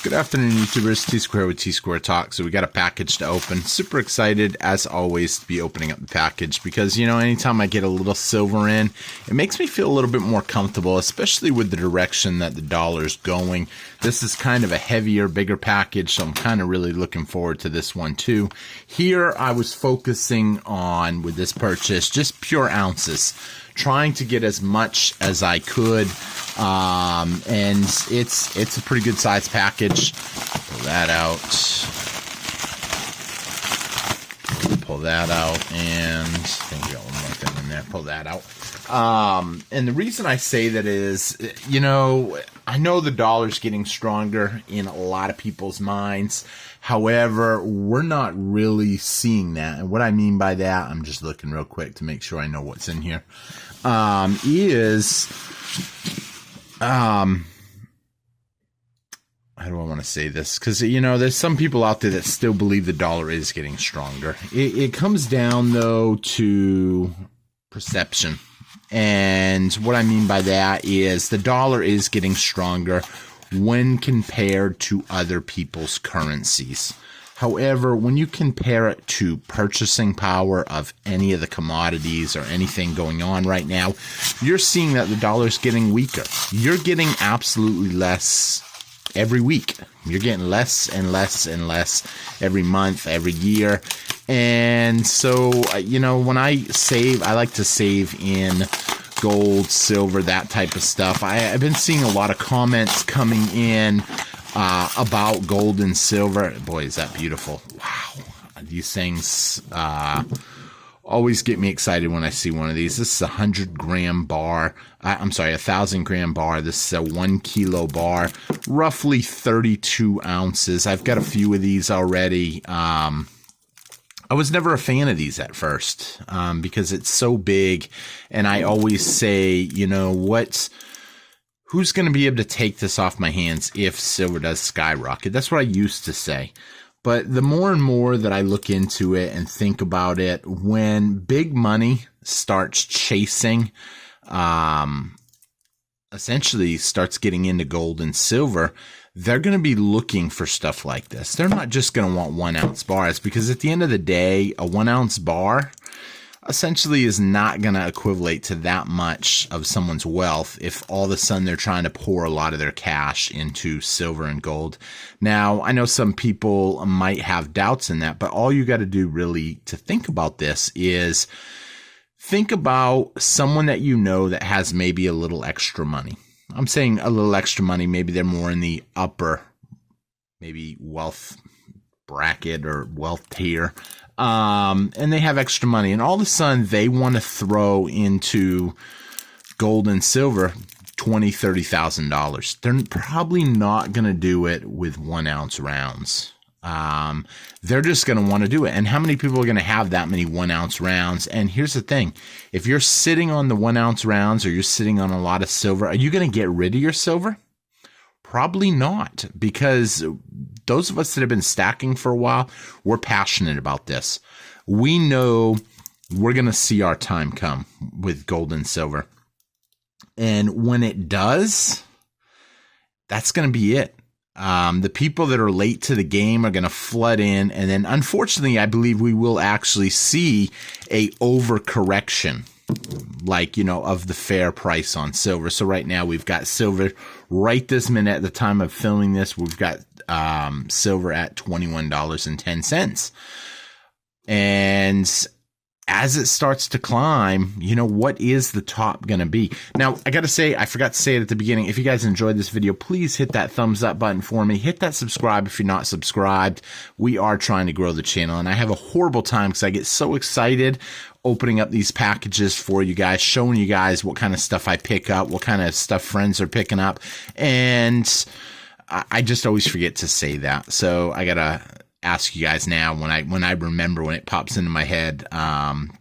Good afternoon, YouTubers. Tsquare with Tsquare Talk. So we got a package to open. Super excited, as always, to be opening up the package because, you know, anytime I get a little silver in, it makes me feel a little bit more comfortable, especially with the direction that the dollar's going. This is kind of a heavier, bigger package, so I'm kind of really looking forward to this one too. Here, I was focusing on, with this purchase, just pure ounces, trying to get as much as I could. And it's a pretty good size package. Pull that out. Pull that out, and I think we got one more thing in there. Pull that out. And the reason I say that is, you know, I know the dollar's getting stronger in a lot of people's minds. However, we're not really seeing that. And what I mean by that, I'm just looking real quick to make sure I know what's in here, how do I want to say this? Because, you know, there's some people out there that still believe the dollar is getting stronger. It comes down, though, to perception. And what I mean by that is the dollar is getting stronger when compared to other people's currencies. However, when you compare it to purchasing power of any of the commodities or anything going on right now, you're seeing that the dollar's getting weaker. You're getting absolutely less every week. You're getting less and less and less every month, every year. And so, you know, when I save, I like to save in gold, silver, that type of stuff. I've been seeing a lot of comments coming in about gold and silver. Boy, is that beautiful. Wow. These things always get me excited when I see one of these. This is a 100-gram bar. I'm sorry, 1,000-gram bar. This is a 1 kilo bar, roughly 32 ounces. I've got a few of these already. I was never a fan of these at first because it's so big. And I always say, you know, who's going to be able to take this off my hands if silver does skyrocket? That's what I used to say. But the more and more that I look into it and think about it, when big money starts chasing, essentially starts getting into gold and silver, they're going to be looking for stuff like this. They're not just going to want 1 ounce bars, because at the end of the day, a 1 ounce bar essentially is not going to equivalent to that much of someone's wealth if all of a sudden they're trying to pour a lot of their cash into silver and gold. Now, I know some people might have doubts in that, but all you got to do really to think about this is think about someone that you know that has maybe a little extra money. I'm saying a little extra money, maybe they're more in the upper, maybe wealth bracket or wealth tier. And they have extra money, and all of a sudden they want to throw into gold and silver $20,000, $30,000. They're probably not going to do it with 1 ounce rounds. They're just going to want to do it. And how many people are going to have that many 1 ounce rounds? And here's the thing. If you're sitting on the 1 ounce rounds, or you're sitting on a lot of silver, are you going to get rid of your silver? Probably not, because those of us that have been stacking for a while, we're passionate about this. We know we're going to see our time come with gold and silver. And when it does, that's going to be it. The people that are late to the game are going to flood in. And then, unfortunately, I believe we will actually see a overcorrection, like, you know, of the fair price on silver. So right now we've got silver right this minute at the time of filming this. We've got silver at $21.10. And as it starts to climb, you know, what is the top going to be? Now, I got to say, I forgot to say it at the beginning. If you guys enjoyed this video, please hit that thumbs up button for me. Hit that subscribe if you're not subscribed. We are trying to grow the channel, and I have a horrible time because I get so excited opening up these packages for you guys, showing you guys what kind of stuff I pick up, what kind of stuff friends are picking up. And I just always forget to say that. So I got to ask you guys now when I remember, when it pops into my head,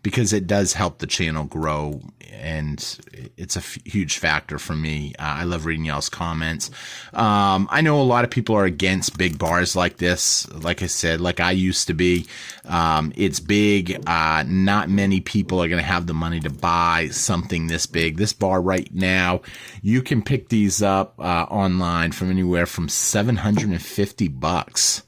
because it does help the channel grow, and it's a huge factor for me. I love reading y'all's comments. I know a lot of people are against big bars like this. Like I said, like I used to be. It's big. Not many people are going to have the money to buy something this big. This bar right now, you can pick these up online from anywhere from $750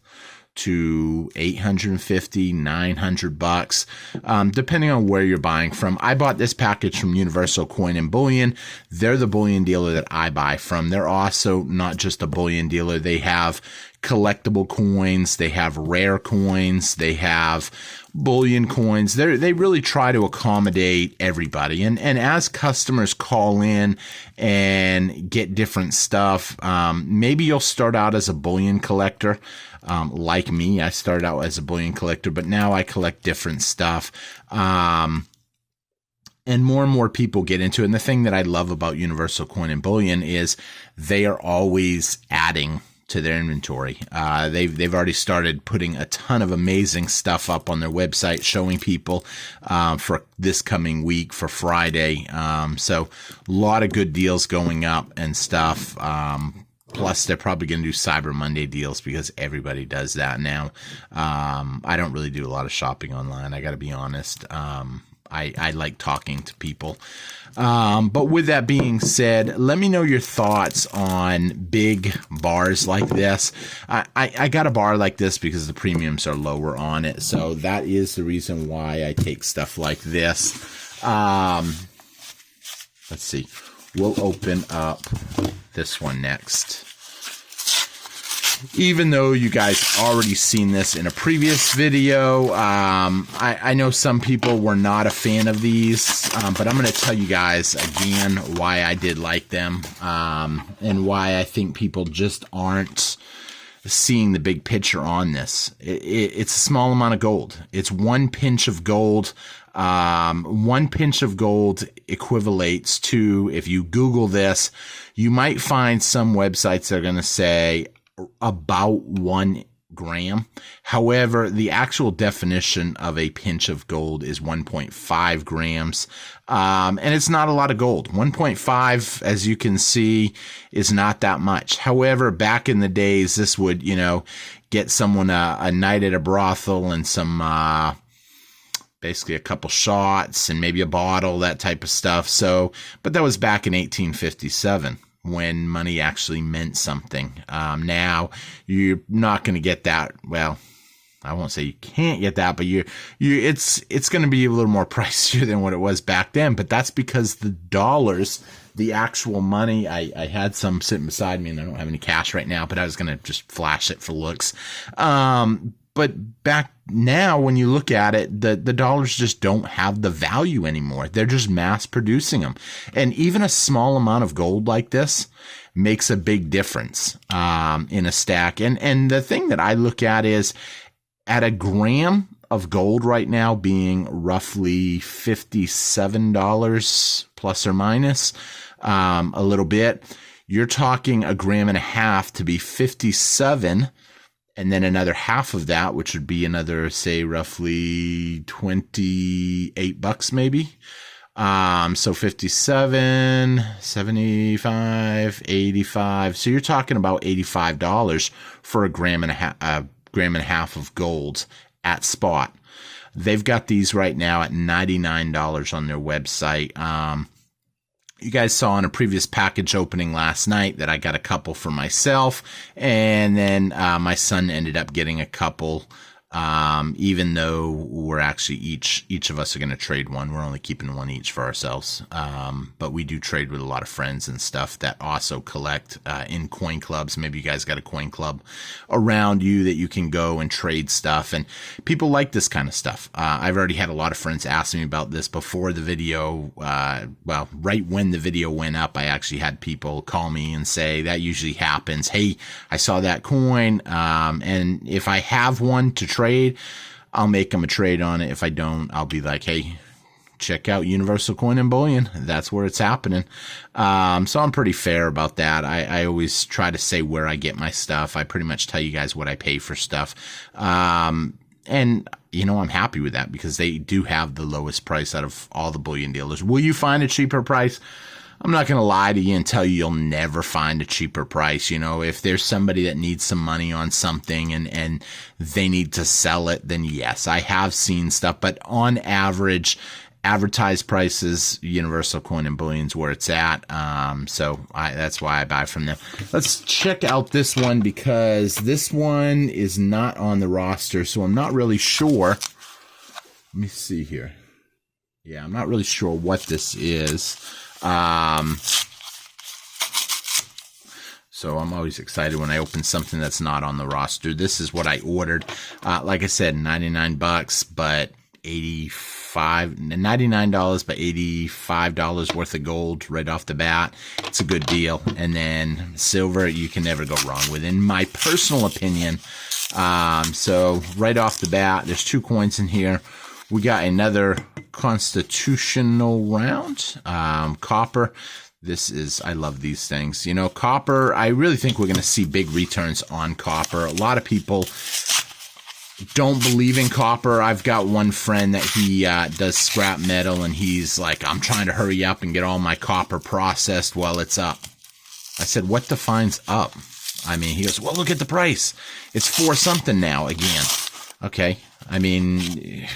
to $850, $900, depending on where you're buying from. I bought this package from Universal Coin and Bullion. They're the bullion dealer that I buy from. They're also not just a bullion dealer. They have collectible coins. They have rare coins. They have bullion coins. They really try to accommodate everybody. And as customers call in and get different stuff, maybe you'll start out as a bullion collector. Like me, I started out as a bullion collector, but now I collect different stuff. And more people get into it. And the thing that I love about Universal Coin and Bullion is they are always adding to their inventory. They've already started putting a ton of amazing stuff up on their website, showing people for this coming week, for Friday. So a lot of good deals going up and stuff. Plus, they're probably going to do Cyber Monday deals because everybody does that now. I don't really do a lot of shopping online. I got to be honest. I like talking to people. But with that being said, let me know your thoughts on big bars like this. I got a bar like this because the premiums are lower on it. So that is the reason why I take stuff like this. Let's see. We'll open up this one next. Even though you guys already seen this in a previous video, I know some people were not a fan of these, but I'm going to tell you guys again why I did like them, and why I think people just aren't seeing the big picture on this. It's a small amount of gold. It's 1 pinch of gold. 1 pinch of gold equivalates to, if you Google this, you might find some websites that are going to say about 1 gram. However, the actual definition of a pinch of gold is 1.5 grams. And it's not a lot of gold. 1.5, as you can see, is not that much. However, back in the days, this would, get someone a night at a brothel and some, basically a couple shots and maybe a bottle, that type of stuff. So, but that was back in 1857. When money actually meant something. Now you're not going to get that. Well, I won't say you can't get that, but it's going to be a little more pricier than what it was back then. But that's because the dollars, the actual money, I had some sitting beside me, and I don't have any cash right now, but I was going to just flash it for looks. But back now, when you look at it, the dollars just don't have the value anymore. They're just mass producing them. And even a small amount of gold like this makes a big difference in a stack. And the thing that I look at is, at a gram of gold right now being roughly $57 plus or minus a little bit, you're talking a gram and a half to be 57. And then another half of that, which would be another, say, roughly $28 maybe. So 57, 75, 85. So you're talking about $85 for a gram and a half of gold at spot. They've got these right now at $99 on their website. You guys saw in a previous package opening last night that I got a couple for myself, and then my son ended up getting a couple, even though we're actually each of us are going to trade one. We're only keeping one each for ourselves, but we do trade with a lot of friends and stuff that also collect in coin clubs. Maybe you guys got a coin club around you that you can go and trade stuff, and people like this kind of stuff. I've already had a lot of friends ask me about this before the video. Well, right when the video went up, I actually had people call me and say that usually happens. Hey, I saw that coin, and if I have one to trade, I'll make them a trade on it. If I don't, I'll be like, hey, check out Universal Coin and Bullion. That's where it's happening. So I'm pretty fair about that. I always try to say where I get my stuff. I pretty much tell you guys what I pay for stuff. And, you know, I'm happy with that because they do have the lowest price out of all the bullion dealers. Will you find a cheaper price? I'm not going to lie to you and tell you you'll never find a cheaper price. You know, if there's somebody that needs some money on something and they need to sell it, then yes, I have seen stuff. But on average, advertised prices, Universal Coin and Bullion's where it's at. So that's why I buy from them. Let's check out this one because this one is not on the roster, so I'm not really sure. Let me see here. Yeah, I'm not really sure what this is. So I'm always excited when I open something that's not on the roster. This is what I ordered. Like I said, $99, but $99, but $85 worth of gold right off the bat. It's a good deal. And then silver, you can never go wrong with, in my personal opinion. So right off the bat, there's 2 coins in here. We got another constitutional round, copper. This is, I love these things. You know, copper, I really think we're going to see big returns on copper. A lot of people don't believe in copper. I've got one friend that he does scrap metal, and he's like, I'm trying to hurry up and get all my copper processed while it's up. I said, what defines up? I mean, he goes, well, look at the price. It's 4 something now again. Okay. I mean,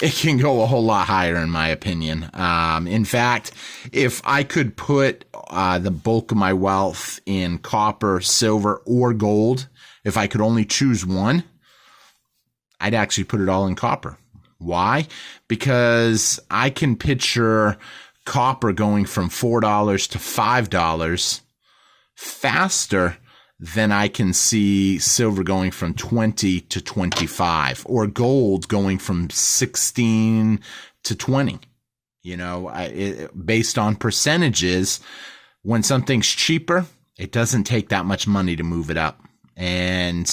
it can go a whole lot higher in my opinion. In fact, if I could put the bulk of my wealth in copper, silver, or gold, if I could only choose one, I'd actually put it all in copper. Why? Because I can picture copper going from $4 to $5 faster than I can see silver going from 20 to 25, or gold going from 16 to 20. You know, based on percentages, when something's cheaper, it doesn't take that much money to move it up. And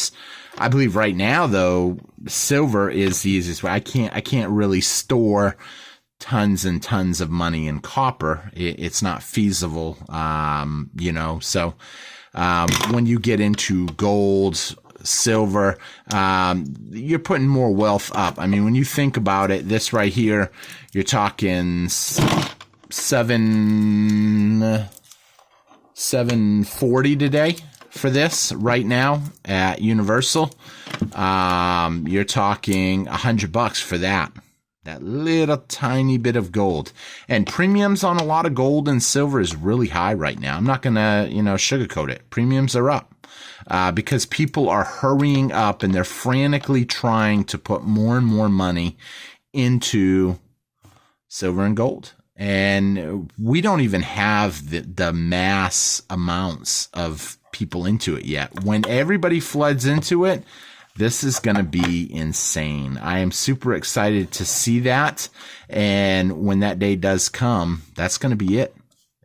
I believe right now, though, silver is the easiest way. I can't really store tons and tons of money in copper. It's not feasible, you know, so when you get into gold, silver, you're putting more wealth up. I mean, when you think about it, this right here, you're talking $740 today for this right now at Universal. You're talking $100 for that. That little tiny bit of gold. And premiums on a lot of gold and silver is really high right now. I'm not going to, you know, sugarcoat it. Premiums are up because people are hurrying up and they're frantically trying to put more and more money into silver and gold. And we don't even have the mass amounts of people into it yet. When everybody floods into it, this is going to be insane. I am super excited to see that. And when that day does come, that's going to be it.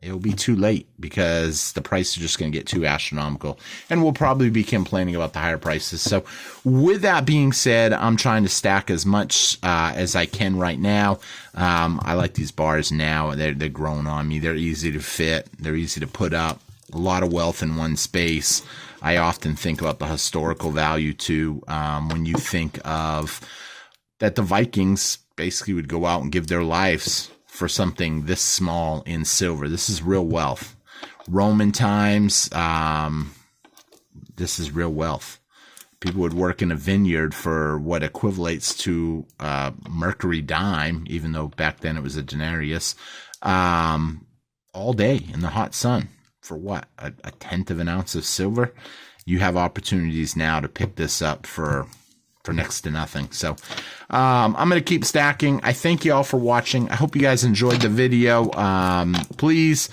It'll be too late because the price is just going to get too astronomical. And we'll probably be complaining about the higher prices. So with that being said, I'm trying to stack as much as I can right now. I like these bars now. They're growing on me. They're easy to fit. They're easy to put up. A lot of wealth in one space. I often think about the historical value too. When you think of that, the Vikings basically would go out and give their lives for something this small in silver. This is real wealth. Roman times, this is real wealth. People would work in a vineyard for what equivalates to mercury dime, even though back then it was a denarius, all day in the hot sun. For what? A tenth of an ounce of silver? You have opportunities now to pick this up for next to nothing. So I'm going to keep stacking. I thank you all for watching. I hope you guys enjoyed the video. Please,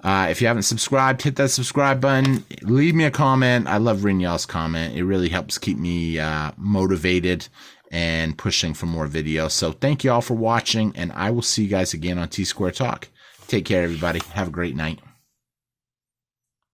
if you haven't subscribed, hit that subscribe button. Leave me a comment. I love reading y'all's comment. It really helps keep me motivated and pushing for more videos. So thank you all for watching, and I will see you guys again on Tsquare Talk. Take care, everybody. Have a great night.